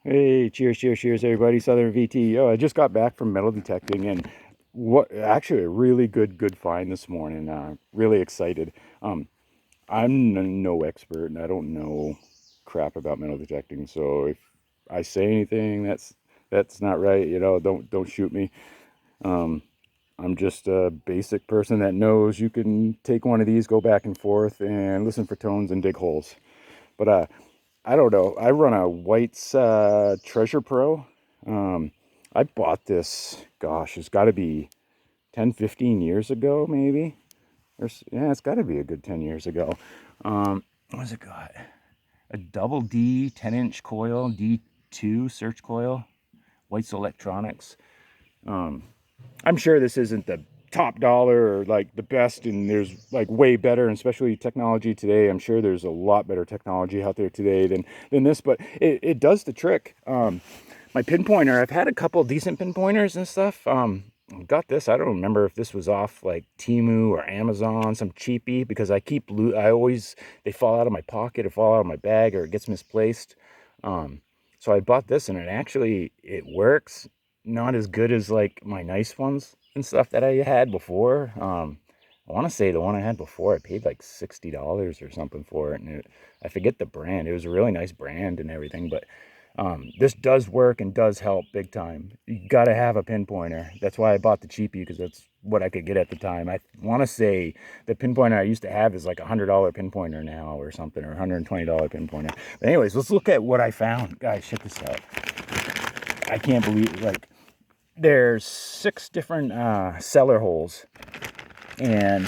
Hey, cheers, cheers, cheers, everybody. Southern VT. Oh, I just got back from metal detecting, and what actually a really good find this morning. Really excited. Um, no expert, and I don't know crap about metal detecting. So if I say anything that's not right, don't shoot me. Um, I'm just a basic person that knows you can take one of these, go back and forth, and listen for tones and dig holes. But I don't know. I run a White's Treasure Pro. Um, I bought this, gosh, it's got to be 10, 15 years ago, maybe. Yeah, it's got to be a good 10 years ago. What's it got? A double D 10-inch coil, D2 search coil, White's Electronics. Um, I'm sure this isn't the top dollar or like the best, and there's like way better, and especially technology today. I'm sure there's a lot better technology out there today than this, but it does the trick. My pinpointer, I've had a couple decent pinpointers and stuff. Got this. I don't remember if this was off like Temu or Amazon, some cheapie, because I always, they fall out of my pocket or fall out of my bag or it gets misplaced. So I bought this, and it works. Not as good as like my nice ones and stuff that I had before. I want to say the one I had before, I paid like $60 or something for it, and I forget the brand. It was a really nice brand and everything, but this does work and does help big time. You got to have a pinpointer. That's why I bought the cheapie, because that's what I could get at the time. I want to say the pinpointer I used to have is like $100 pinpointer now or something, or $120 pinpointer. But anyways, let's look at what I found. Guys, check this out. I can't believe it. Like, there's 6 different cellar holes, and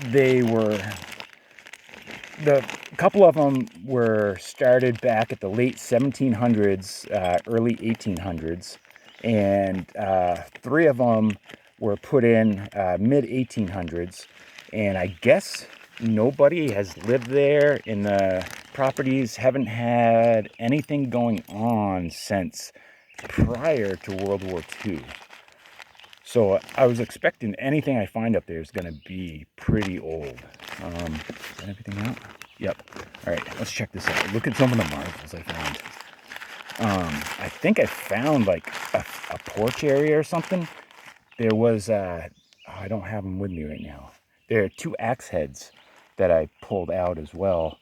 they were the couple of them were started back at the late 1700s, early 1800s, and 3 of them were put in mid 1800s. And I guess nobody has lived there, and the properties haven't had anything going on since prior to World War II. So I was expecting anything I find up there is going to be pretty old. Is that everything out? Yep. All right, let's check this out. Look at some of the marbles I found. I think I found like a porch area or something. There was, I don't have them with me right now. There are 2 axe heads that I pulled out as well.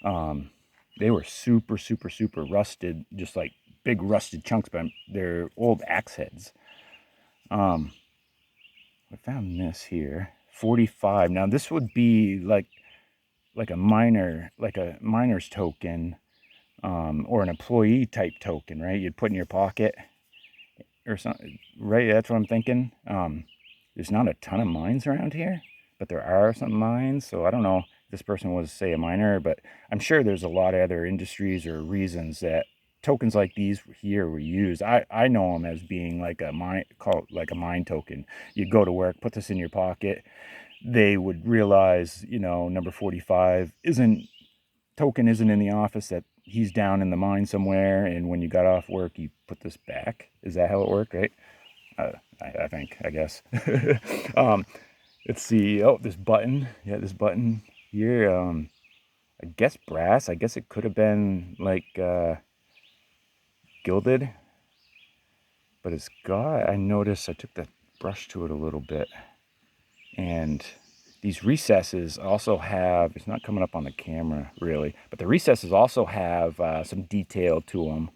They were super, super, super rusted, just like big rusted chunks, but they're old axe heads. I found this here, 45. Now this would be like a miner's token, or an employee type token, right? You'd put in your pocket or something, right? That's what I'm thinking. There's not a ton of mines around here, but there are some mines. So I don't know if this person was, say, a miner, but I'm sure there's a lot of other industries or reasons that tokens like these here were used. I know them as being like a mine, called like a mine token. You go to work, put this in your pocket. They would realize, number 45 isn't in the office, that he's down in the mine somewhere, and when you got off work, you put this back. Is that how it worked, right? I think, I guess. um, let's see. Oh, this button. Yeah, this button here. I guess brass. I guess it could have been like gilded, but it's got. I noticed I took the brush to it a little bit, and these recesses also have. It's not coming up on the camera really, but the recesses also have some detail to them.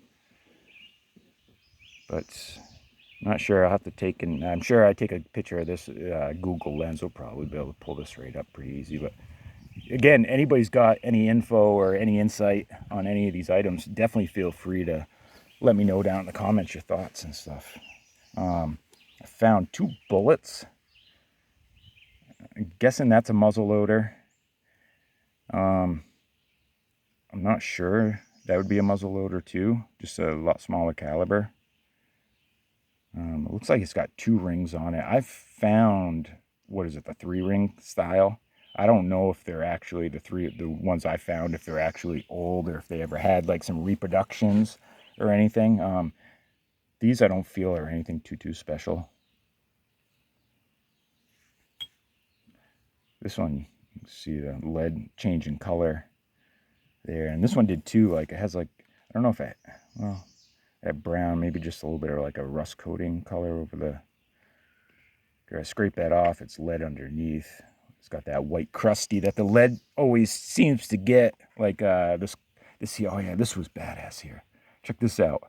But not sure. I'll have to take, and I'm sure I take a picture of this. Google Lens will probably be able to pull this right up pretty easy. But again, anybody's got any info or any insight on any of these items, definitely feel free to let me know down in the comments your thoughts and stuff. I found 2 bullets. I'm guessing that's a muzzle loader. I'm not sure. That would be a muzzle loader too, just a lot smaller caliber. It looks like it's got 2 rings on it. I've found, what is it, the 3-ring style. I don't know if they're actually the ones I found, if they're actually old or if they ever had like some reproductions or anything. These I don't feel are anything too special. This one, you can see the lead changing color there, and this one did too. Like, it has like don't know if well, that brown, maybe just a little bit of like a rust coating color over the, I scrape that off, it's lead underneath. It's got that white crusty that the lead always seems to get. Like this here, oh yeah, this was badass here. Check this out.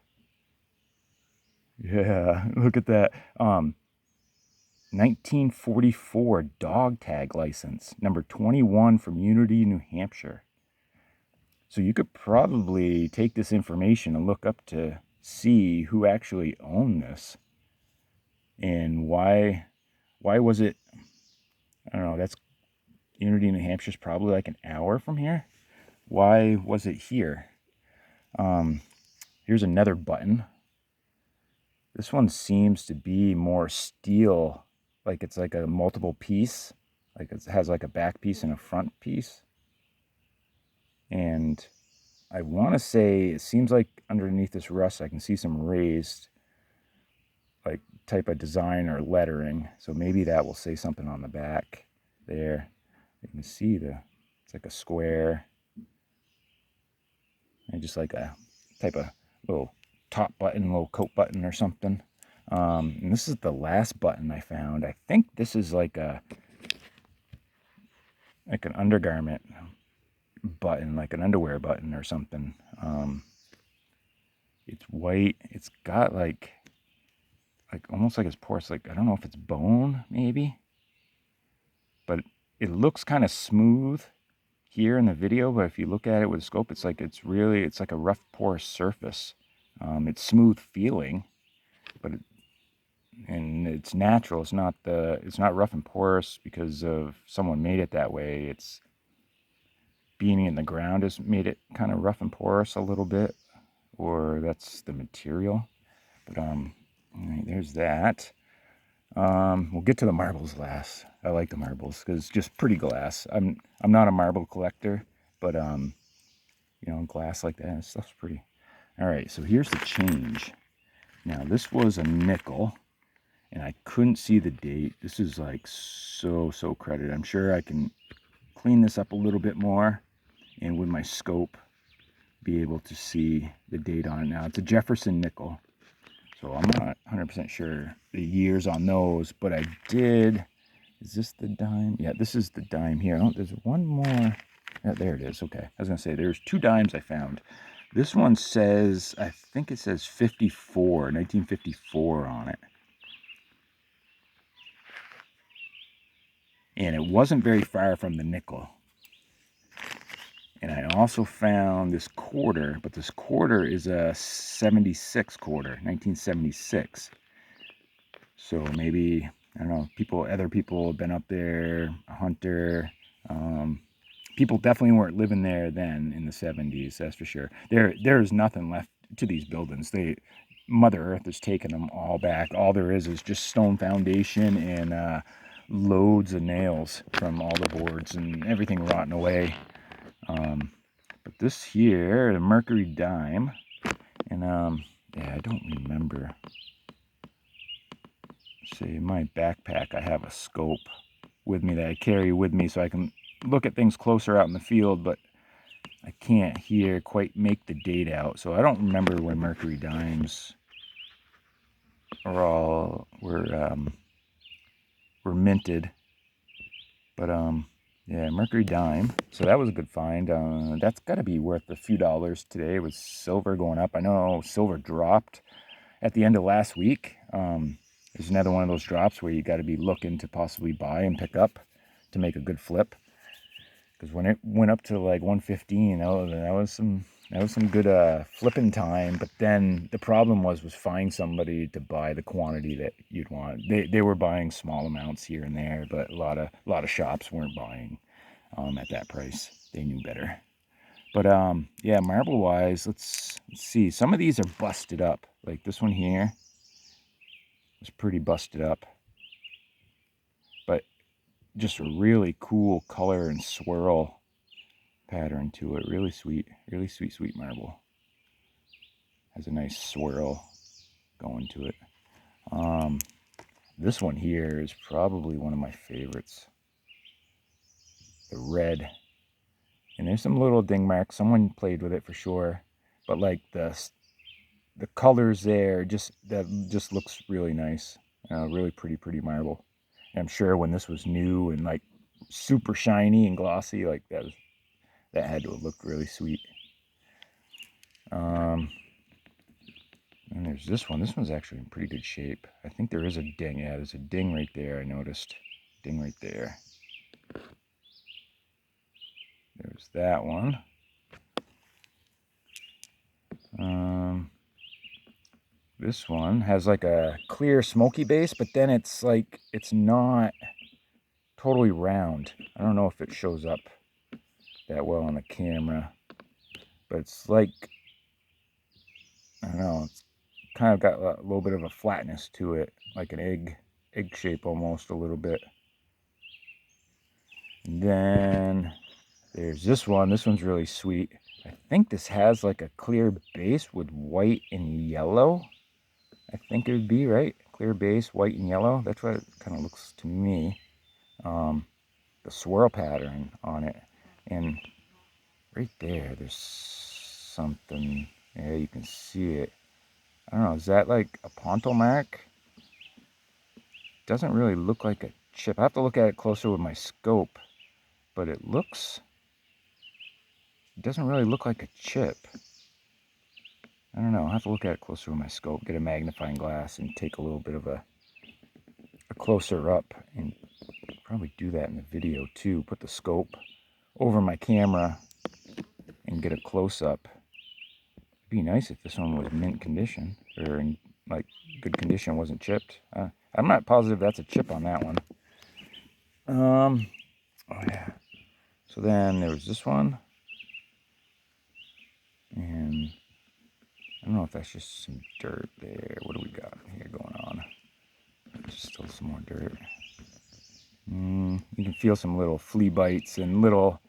Yeah, look at that. 1944 dog tag license, number 21 from Unity, New Hampshire. So you could probably take this information and look up to see who actually owned this and why was it, I don't know, that's Unity, New Hampshire's probably like an hour from here. Why was it here? Here's another button. This one seems to be more steel, like it's like a multiple piece, like it has like a back piece and a front piece. And I want to say it seems like underneath this rust I can see some raised like type of design or lettering. So maybe that will say something on the back there. You can see it's like a square and just like a type of little top button, little coat button or something. And this is the last button I found. I think this is like an undergarment button, like an underwear button or something. It's white. It's got like almost like it's porous. Like I don't know if it's bone maybe, but it looks kind of smooth here in the video. But if you look at it with a scope, it's like it's like a rough porous surface. It's smooth feeling, but and it's natural. It's not rough and porous because of someone made it that way. It's being in the ground has made it kind of rough and porous a little bit, or that's the material. But all right, there's that. We'll get to the marbles last. I like the marbles because it's just pretty glass. I'm not a marble collector, but you know, glass like that stuff's pretty. All right, so here's the change. Now this was a nickel, and I couldn't see the date. This is like so credited. I'm sure I can clean this up a little bit more, and with my scope, be able to see the date on it. Now it's a Jefferson nickel. So I'm not 100% sure the years on those, but I did. Is this the dime? Yeah, this is the dime here. Oh, there's one more. Yeah, there it is. Okay. I was going to say there's two dimes I found. This one says, I think it says 1954 on it. And it wasn't very far from the nickel. And I also found this quarter, but this quarter is a 76 quarter, 1976. So maybe, I don't know, other people have been up there, a hunter. People definitely weren't living there then in the 70s, that's for sure. There's nothing left to these buildings. Mother Earth has taken them all back. All there is just stone foundation and loads of nails from all the boards and everything rotting away. But this here, the Mercury dime, and yeah, I don't remember. See, in my backpack, I have a scope with me that I carry with me so I can look at things closer out in the field, but I can't here quite make the date out. So I don't remember when Mercury dimes were minted. But yeah, Mercury dime. So that was a good find. That's got to be worth a few dollars today with silver going up. I know silver dropped at the end of last week. There's another one of those drops where you got to be looking to possibly buy and pick up to make a good flip. Because when it went up to like 115, that was some good flipping time. But then the problem was finding somebody to buy the quantity that you'd want. They were buying small amounts here and there, but a lot of shops weren't buying at that price. They knew better. But yeah, marble wise, let's see. Some of these are busted up. Like this one here. It's pretty busted up, but just a really cool color and swirl pattern to it. Really sweet marble. Has a nice swirl going to it. This one here is probably one of my favorites. The red. And there's some little ding marks. Someone played with it for sure. but like the colors there, that just looks really nice. Really pretty marble. And I'm sure when this was new and like super shiny and glossy, like that had to look really sweet. And there's this one. This one's actually in pretty good shape. I think there is a ding. Yeah, there's a ding right there. I noticed. Ding right there. There's that one. This one has like a clear smoky base, but then it's like, it's not totally round. I don't know if it shows up that well on the camera, but it's like, I don't know, it's kind of got a little bit of a flatness to it, like an egg shape almost, a little bit. And then there's this one. This one's really sweet. I think this has like a clear base with white and yellow. I think it would be, right? Clear base, white and yellow. That's what it kind of looks to me. The swirl pattern on it. And right there's something. Yeah, you can see it. I don't know, is that like a ponto mark? Doesn't really look like a chip. I have to look at it closer with my scope, but it doesn't really look like a chip. I don't know, I'll have to look at it closer with my scope, get a magnifying glass and take a little bit of a closer up, and probably do that in the video too. Put the scope over my camera and get a close-up. It'd be nice if this one was mint condition, or in like good condition, wasn't chipped. I'm not positive that's a chip on that one. Oh yeah. So then there was this one, and I don't know if that's just some dirt there. What do we got here going on? Just still some more dirt. You can feel some little flea bites and little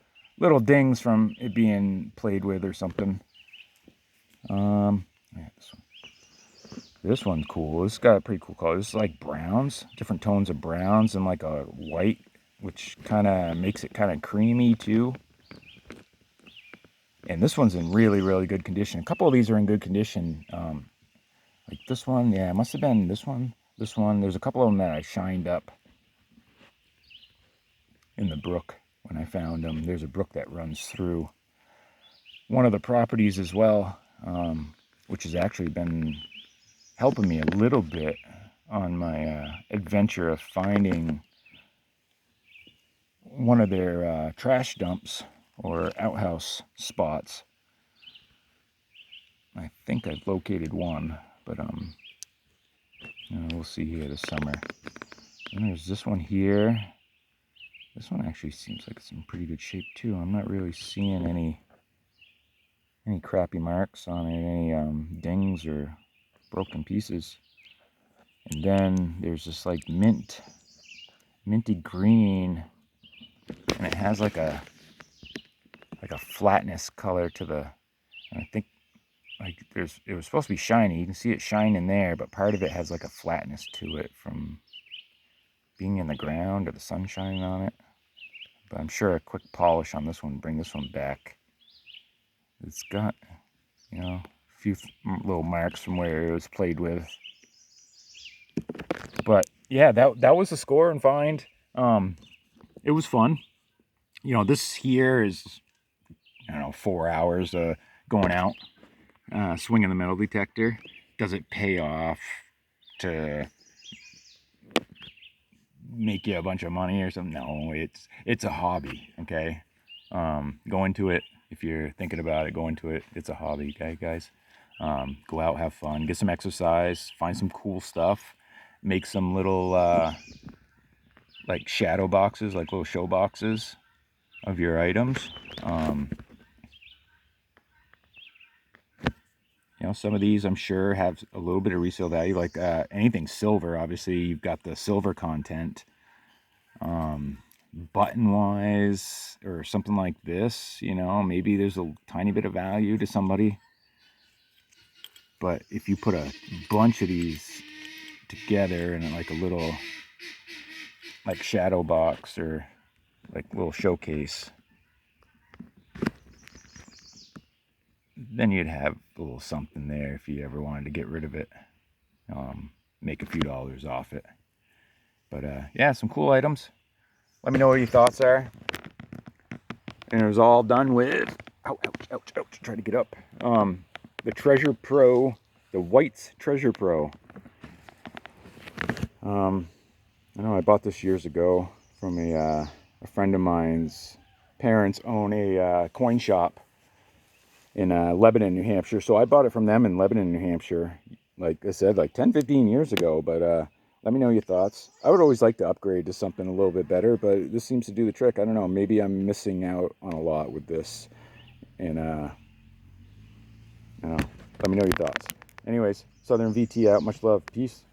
dings from it being played with or something. Yeah, this one's cool. This got a pretty cool color. This is like browns, different tones of browns, and like a white, which kind of makes it kind of creamy too. And this one's in really good condition. A couple of these are in good condition. Like this one, yeah, it must have been this one. There's a couple of them that I shined up in the brook when I found them. There's a brook that runs through one of the properties as well, which has actually been helping me a little bit on my adventure of finding one of their trash dumps or outhouse spots. I think I've located one, but we'll see here this summer. And there's this one here. This one actually seems like it's in pretty good shape too. I'm not really seeing any crappy marks on it, any dings or broken pieces. And then there's this like minty green, and it has like a flatness color to the, I think like it was supposed to be shiny. You can see it shine in there, but part of it has like a flatness to it from being in the ground or the sun shining on it. But I'm sure a quick polish on this one will bring this one back. It's got, a few little marks from where it was played with. But yeah, that was the score and find. It was fun. This here is, I don't know, 4 hours going out, swinging the metal detector. Does it pay off to make you a bunch of money or something? No, it's a hobby. Okay, go into it. If you're thinking about it, go into it. It's a hobby, okay, guys. Go out, have fun, get some exercise, find some cool stuff, make some little like shadow boxes, like little show boxes of your items. Some of these I'm sure have a little bit of resale value, like anything silver. Obviously, you've got the silver content. Button wise or something like this, maybe there's a tiny bit of value to somebody. But if you put a bunch of these together in like a little like shadow box or like little showcase, then you'd have a little something there if you ever wanted to get rid of it. Make a few dollars off it. But yeah, some cool items. Let me know what your thoughts are. And it was all done with, ouch, ouch, ouch, ouch, try to get up. The Treasure Pro, the White's Treasure Pro. I know I bought this years ago from a friend of mine's parents own a coin shop in Lebanon, New Hampshire. So I bought it from them in Lebanon, New Hampshire, like I said, like 10, 15 years ago. But let me know your thoughts. I would always like to upgrade to something a little bit better, but this seems to do the trick. I don't know. Maybe I'm missing out on a lot with this. And, you know, let me know your thoughts. Anyways, Southern VT out. Much love. Peace.